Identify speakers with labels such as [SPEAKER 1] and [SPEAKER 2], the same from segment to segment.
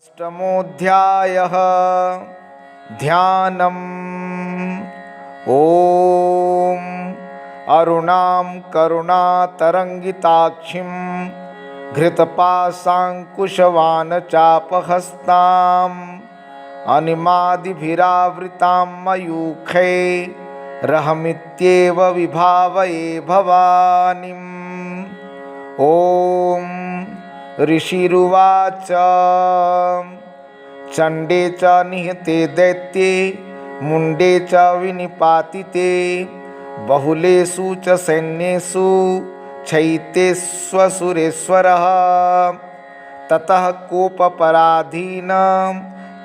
[SPEAKER 1] अष्टमोऽध्यायः ध्यानम्। ॐ अरुणां करुणातरङ्गिताक्षीं घृतपाशाङ्कुशवानचापहस्ताम् अनिमादिभिरावृतां मयूखैरहमित्येव विभावये भवानीम्। ॐ ऋषिरुवाच चण्डे च निहते दैत्ये मुण्डे च विनिपातिते बहुलेषु च सैन्येषु क्षयितेष्वसुरेश्वरः ततः कोपपराधीन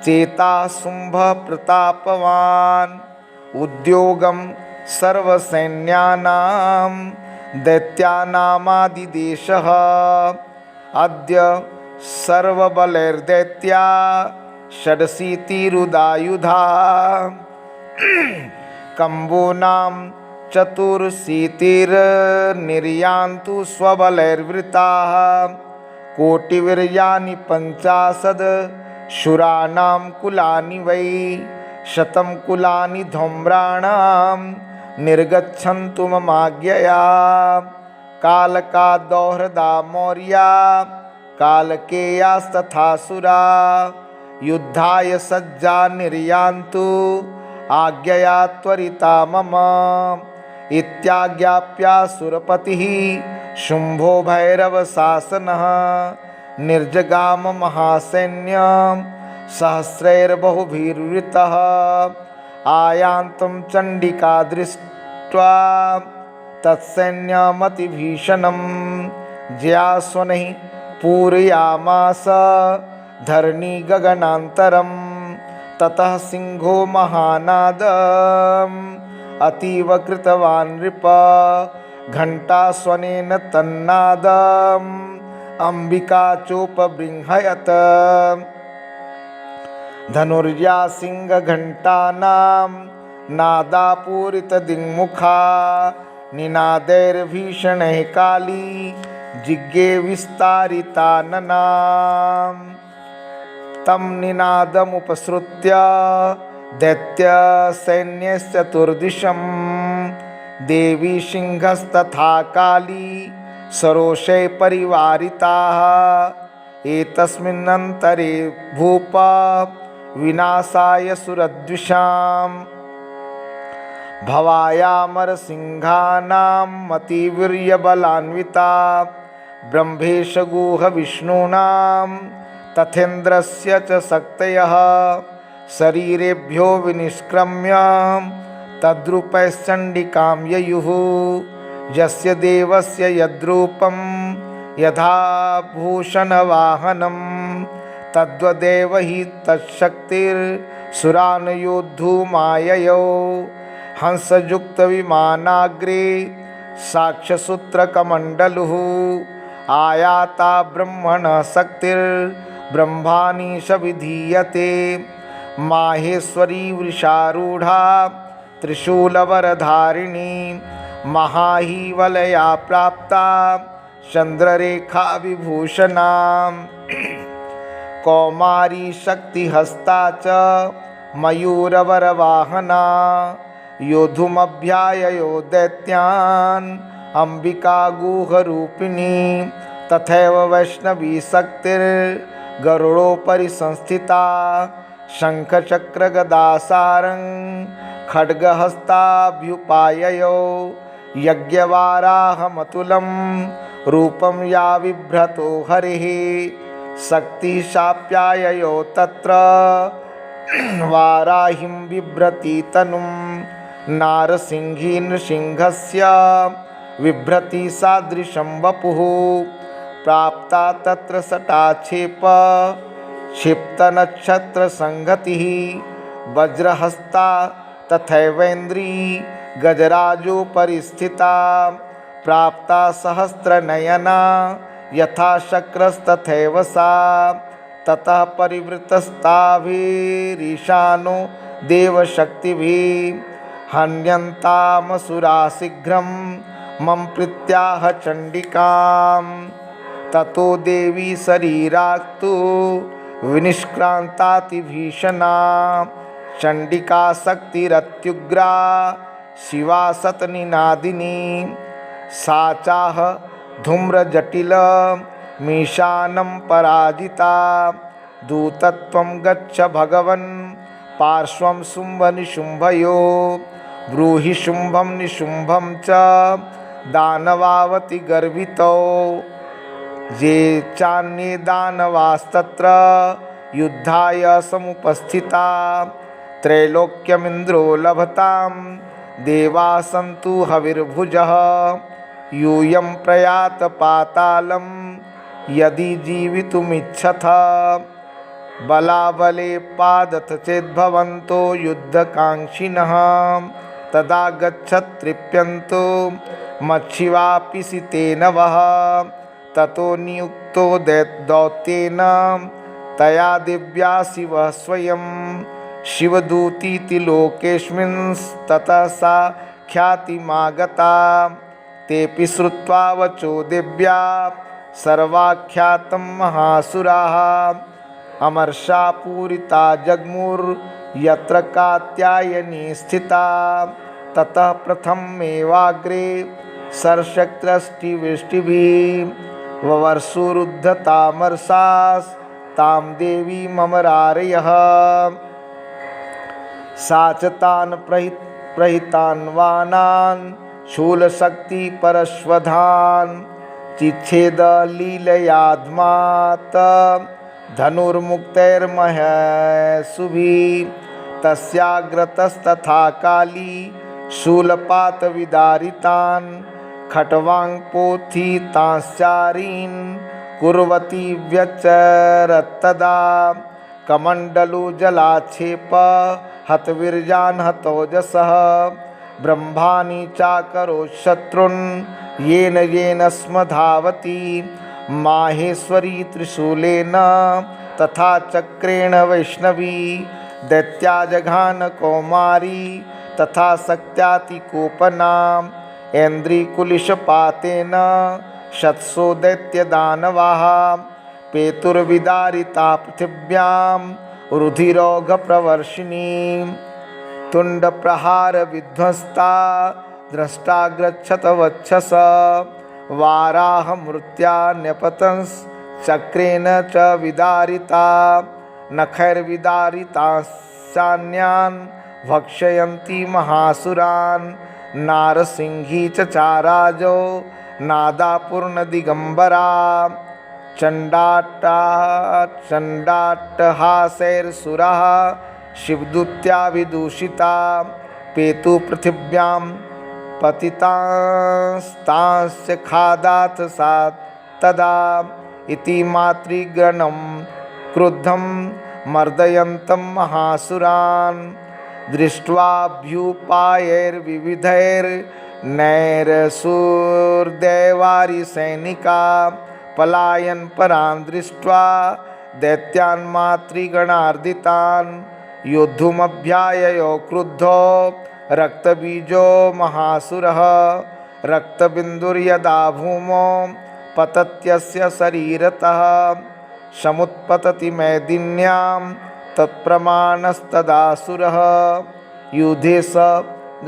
[SPEAKER 1] चेता शुम्भः प्रतापवान् उद्योगं सर्वसैन्यानां दैत्यानामादिदेशः अद्य सर्वबलैर्दैत्या षडशीतिरुदायुधा कम्बोनां चतुरशीतिर्निर्यान्तु स्वबलैर्वृताः कोटिवीर्याणि 50 शूराणां कुलानि वै 100 कुलानि धूम्राणां निर्गच्छन्तु ममाज्ञया कालका दोहृदा मौर्या कालकेयास्तथासुरा युद्धाय सज्जा निर्यान्तु आज्ञया त्वरिता मम इत्याज्ञाप्यासुरपतिः शुम्भो भैरवशासनः निर्जगाम महासैन्यं सहस्रैर्बहुभिर्वृतः आयान्तं चण्डिका दृष्ट्वा तत्सैन्यमतिभीषणं ज्यास्वनैः पूरयामास धरणी गगनान्तरं ततः सिंहो महानादम् अतीव कृतवान् नृप घण्टास्वनेन तन्नादम् अम्बिका चोपबृंहयत् धनुर्या सिंहघण्टानां नादापूरितदिङ्मुखा निनादैर्भीषणैः काली जिज्ञे विस्तारिताननाम् तं निनादमुपसृत्य दैत्यसैन्यश्चतुर्दिशं देवी सिंहस्तथा काली सरोषैः परिवारिताः एतस्मिन्नन्तरे भूप विनाशाय सुरद्विषाम् भवायामरसिंहानां मतिवीर्यबलान्विता ब्रह्मेशगुहविष्णूनां तथेन्द्रस्य च शक्तयः शरीरेभ्यो विनिष्क्रम्य तद्रूपैश्चण्डिकां ययुः यस्य देवस्य यद्रूपं यथा भूषणवाहनं तद्वदेव हि तच्छक्तिर्सुरान् योद्धुमाययौ हंसयुक्तविमानाग्रे साक्ष्यसूत्रकमण्डलुः आयाता ब्रह्मणः शक्तिर्ब्रह्मानीश विधीयते माहेश्वरी वृषारूढा त्रिशूलवरधारिणी महाहीवलया प्राप्ता चन्द्ररेखा विभूषणा कौमारी शक्तिहस्ता च मयूरवरवाहना योद्धुमभ्याययो दैत्यान् अम्बिका गुहरूपिणी तथैव वैष्णवी शक्तिर्गरुडोपरि संस्थिता शङ्खचक्रगदासारं खड्गहस्ताभ्युपाययो यज्ञवाराहमतुलं रूपं या बिभ्रतो हरिः शक्तिशाप्याययो तत्र वाराहिं बिभ्रति तनुं नारसिंही नृसिंहस्य बिभ्रति सादृशं वपुः प्राप्ता तत्र सटाक्षेप क्षिप्तनक्षत्रसंहतिः वज्रहस्ता तथैवेन्द्री गजराजोपरि स्थिता प्राप्ता सहस्रनयना यथा शक्रस्तथैव सा ततः परिवृतस्ताभिरीशानो देवशक्तिभिः हन्यन्तामसुरा शीघ्रं मम प्रीत्याह चण्डिकां ततो देवी शरीराक्तु विनिष्क्रान्तातिभीषणा चण्डिका शक्तिरत्युग्रा शिवा सतनिनादिनी सा चाह धूम्रजटिलमीशानं पराजिता दूतत्वं गच्छ भगवन् पार्श्वं शुम्भनिशुम्भयो ब्रूहि शुम्भं निशुम्भं च दानवावति गर्वितौ ये चान्ये दानवास्तत्र युद्धाय समुपस्थिता त्रैलोक्यमिन्द्रो लभतां देवा सन्तु हविर्भुजः यूयं प्रयात पातालं यदि जीवितुमिच्छथ बलाबले पादथ चेद्भवन्तो युद्धकाङ्क्षिणः तदा गच्छत् तृप्यन्तो मच्छिवापिसितेन वः ततो नियुक्तो दौत्येन तया दिव्या शिवः स्वयं शिवदूतीति लोकेऽस्मिंस्ततः सा ख्यातिमागता तेऽपि श्रुत्वा वचो दिव्या सर्वाख्यातं महासुराः अमर्षा पूरिता जग्मुर्यत्र कात्यायनी स्थिता ततः प्रथममेवाग्रे सर्षक्तृष्टिवृष्टिभिः ववर्षुरुद्धतामर्षास्तां देवीममरारयः सा च तान् प्रहितान्वानान् शूलशक्तिपरश्वधान् चिच्छेदलीलयाध्मात् धनुर्मुक्तैर्महेषुभिः तस्याग्रतस्तथा काली शूलपातविदारितान् खट्वाङ्पोथितांश्चारीन् कुर्वती व्यचरत्तदा कमण्डलुजलाक्षेप हतवीर्यान् हतोजसः ब्रह्माणि चाकरोत् शत्रुन् येन येन स्म धावति माहेश्वरी त्रिशूलेन तथा चक्रेण वैष्णवी दैत्याजघान कौमारी तथा शक्त्यातिकोपनाम् ऐन्द्रिकुलिशपातेन शतसो दैत्यदानवाः पेतुर्विदारिता पृथिव्यां रुधिरौघप्रवर्षिणी तुण्डप्रहारविध्वस्ता द्रष्टा गच्छत वक्षस वाराहमृत्या न्यपतंश्चक्रेण च विदारिता नखैर्विदारिताश्चान्यान् भक्षयन्ति महासुरान् नारसिंही च चाराजो नादापूर्णदिगम्बरा चण्डाट्टहासैर्सुराः शिवदूत्या विदूषिता पेतुपृथिव्यां पतितांस्तांश्च खादाथ सा तदा इति मातृगणं क्रुद्धं मर्दयन्तं महासुरान् दृष्ट्वाभ्युपायैर्विविधैर्नैरसूर्दैवारिसैनिका पलायनपरान् दृष्ट्वा दैत्यान् मातृगणार्दितान् योद्धुमभ्याययो क्रुद्धो रक्तबीजो महासुरः रक्तबिन्दुर्यदा भूमौ पतत्यस्य शरीरतः समुत्पतति मैदिन्यां तत्प्रमाणस्तदासुरः युधे स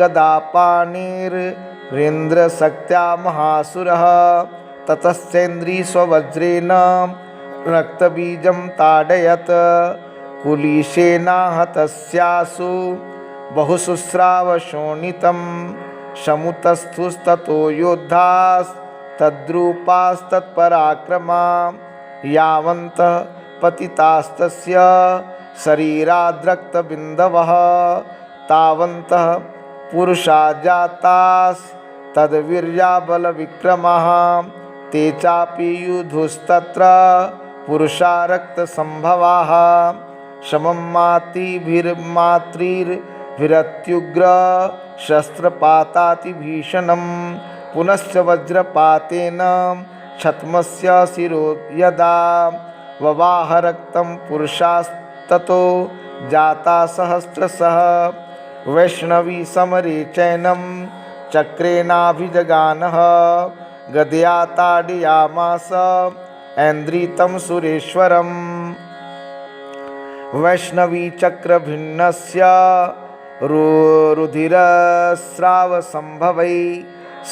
[SPEAKER 1] गदापाणिर्न्द्रशक्त्या महासुरः ततश्चेन्द्री स्ववज्रेण रक्तबीजं ताडयत् कुलिशेनाहतस्यासु बहुशुस्रावशोणितं समुतस्थुस्ततो योद्धास्तद्रूपास्तत्पराक्रमा यावन्तः पतितास्तस्य शरीराद्रक्तबिन्दवः तावन्तः पुरुषा जातास्तद्वीर्याबलविक्रमाः ते चापि युधुस्तत्र पुरुषा रक्तसम्भवाः समं मातृभिर्मातृभिरत्युग्र शस्त्रपातातिभीषणं पुनश्च वज्रपातेन छद्मस्य शिरो यदा ववाह रक्तं पुरुषास्ततो जाता सहस्रशः वैष्णवी समरे चैनं चक्रेणाभिजगानः गदया ताडयामास ऐन्द्रितं सुरेश्वरम्। वैष्णवी चक्रभिन्नस्य रुधिरस्रावसम्भवै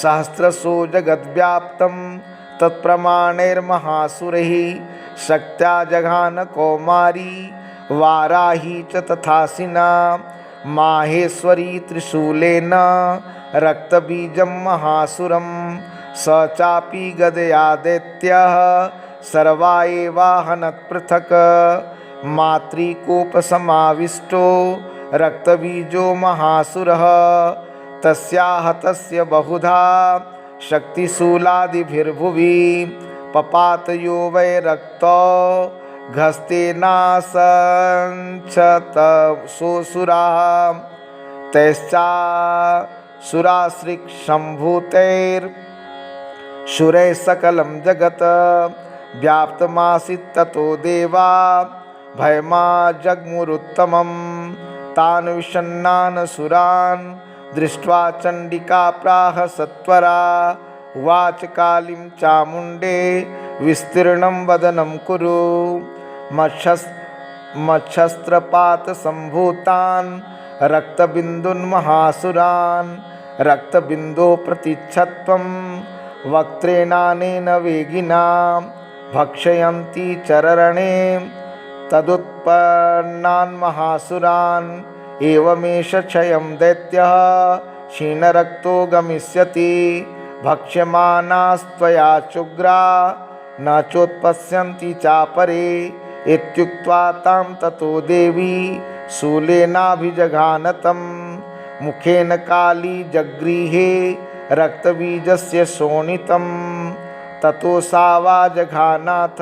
[SPEAKER 1] सहस्रशो जगद्व्याप्तं तत्प्रमाणैर्महासुरैः शक्त्या जघान कौमारी वाराही च तथासिना माहेश्वरी त्रिशूलेन रक्तबीजं महासुरं स चापि गदया दैत्यः सर्वा एवाहनत्पृथक् मातृकोपसमाविष्टो रक्तबीजो महासुरः तस्याः तस्य बहुधा शक्तिशूलादिभिर्भुवि पपातयो वै रक्तो घस्तेनासञ्चत सोऽसुराः तैश्चासुराश्रिक्षम्भूतैर्शुरैः सकलं जगत् व्याप्तमासीत् ततो देवा भयमा जग्मुरुत्तमं तान् विषण्णान् सुरान् दृष्ट्वा चण्डिका प्राह सत्वरा उवाच कालीं चामुण्डे विस्तीर्णं वदनं कुरु मच्छस्त्रपातसम्भूतान् रक्तबिन्दुन्महासुरान् रक्तबिन्दो प्रतिच्छत्वं वक्त्रेणानेन वेगिना भक्षयन्ति चररणे तदुत्पन्नान् महासुरान् एवमेष क्षयं दैत्यः क्षीणरक्तो गमिष्यति भक्ष्यमानास्त्वया चुग्रा न चोत्पश्यन्ति चापरे इत्युक्त्वा तां ततो देवी शूलेनाभिजघानतं मुखेन काली जगृहे रक्तबीजस्य शोणितं ततो सा वा जघानाथ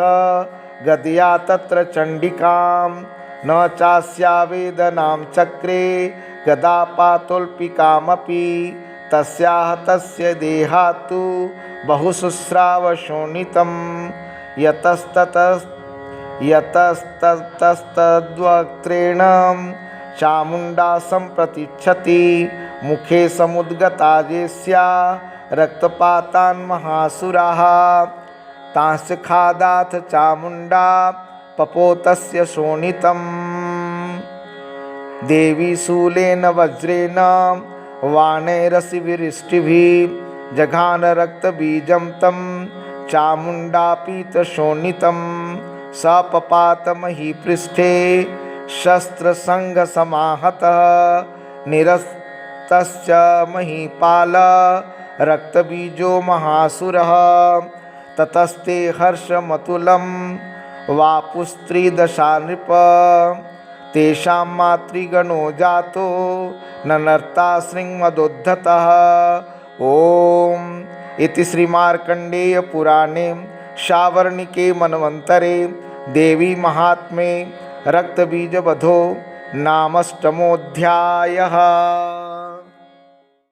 [SPEAKER 1] गदया तत्र चण्डिकां न चास्या वेदनां चक्रे गदापातोल्पिकामपि तस्याः तस्य देहात्तु बहुशुस्रावशोणितं यतस्ततस्तद्वक्त्रेण चामुण्डा सम्प्रतिच्छति मुखे समुद्गता जेस्या रक्तपातान् महासुराः तांश्च खादाथ चामुण्डा पपोतस्य शोणितम् देवी शूलेन वज्रेण वाणैरसिविरिष्टिभिः जघान रक्तबीजं तं चामुण्डापीतशोणितं सपपातमहीपृष्ठे शस्त्रसङ्घसमाहतः निरस्तश्च महीपाल रक्तबीजो महासुरः ततस्ते हर्षमतुलं वापुस्त्रिदशा नृप तेषां मातृगणो जातो ननर्ता श्रृङ्मदोद्धतः ओम इति श्रीमार्कण्डेय पुराणे शावर्णिके मन्वन्तरे देवी महात्म्ये रक्तबीजवधो नामष्टमोऽध्यायः।